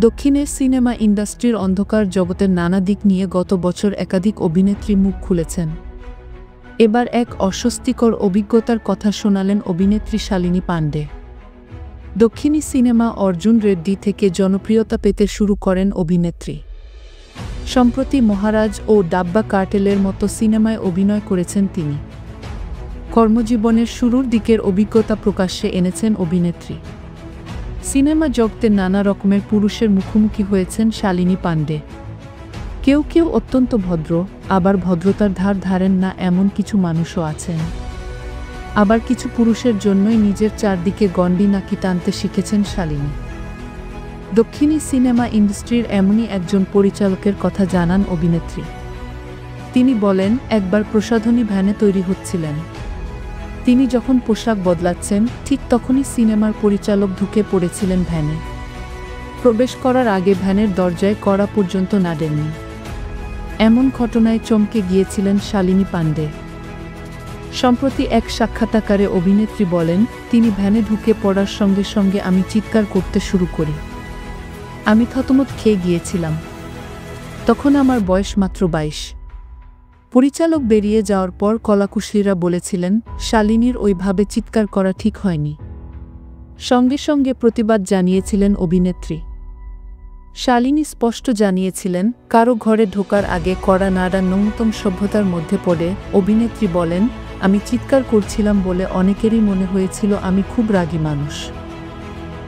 দক্ষিণের সিনেমা ইন্ডাস্ট্রির অন্ধকার জগতের নানা দিক নিয়ে গত বছর একাধিক অভিনেত্রী মুখ খুলেছেন। এবার এক অস্বস্তিকর অভিজ্ঞতার কথা শোনালেন অভিনেত্রী শালিনী পাণ্ডে। দক্ষিণী সিনেমা অর্জুন রেড্ডি থেকে জনপ্রিয়তা পেতে শুরু করেন অভিনেত্রী। সম্প্রতি মহারাজ ও ডাব্বা কার্টেলের মতো সিনেমায় অভিনয় করেছেন তিনি। কর্মজীবনের শুরুর দিকের অভিজ্ঞতা প্রকাশ্যে এনেছেন অভিনেত্রী। সিনেমা জগতে নানা রকমের পুরুষের মুখোমুখি হয়েছেন শালিনী পাণ্ডে। কেউ কেউ অত্যন্ত ভদ্র, আবার ভদ্রতার ধার ধারেন না এমন কিছু মানুষও আছেন। আবার কিছু পুরুষের জন্যই নিজের চারদিকে গণ্ডি নাকি টানতে শিখেছেন শালিনী। দক্ষিণী সিনেমা ইন্ডাস্ট্রির এমনই একজন পরিচালকের কথা জানান অভিনেত্রী। তিনি বলেন, একবার প্রসাধনী ভ্যানে তৈরি হচ্ছিলেন। তিনি যখন পোশাক বদলাচ্ছেন ঠিক তখনই সিনেমার পরিচালক ঢুকে পড়েছিলেন ভ্যানে। প্রবেশ করার আগে ভ্যানের দরজায় কড়া পর্যন্ত নাড়েননি। এমন ঘটনায় চমকে গিয়েছিলেন শালিনী পাণ্ডে। সম্প্রতি এক সাক্ষাৎকারে অভিনেত্রী বলেন, তিনি ভ্যানে ঢুকে পড়ার সঙ্গে সঙ্গে আমি চিৎকার করতে শুরু করি। আমি থতমত খেয়ে গিয়েছিলাম। তখন আমার বয়স মাত্র 22। পরিচালক বেরিয়ে যাওয়ার পর কলাকুশলীরা বলেছিলেন, শালিনীর ওইভাবে চিৎকার করা ঠিক হয়নি। সঙ্গে সঙ্গে প্রতিবাদ জানিয়েছিলেন অভিনেত্রী। শালিনী স্পষ্ট জানিয়েছিলেন, কারো ঘরে ঢোকার আগে কড়া নাড়া ন্যূনতম সভ্যতার মধ্যে পড়ে। অভিনেত্রী বলেন, আমি চিৎকার করছিলাম বলে অনেকেরই মনে হয়েছিল আমি খুব রাগী মানুষ।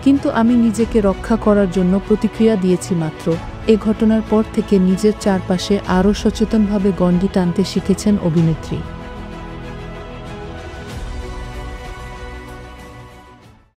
কিন্তু আমি নিজেকে রক্ষা করার জন্য প্রতিক্রিয়া দিয়েছি মাত্র। এ ঘটনার পর থেকে নিজের চারপাশে আরও সচেতনভাবে গণ্ডি টানতে শিখেছেন অভিনেত্রী।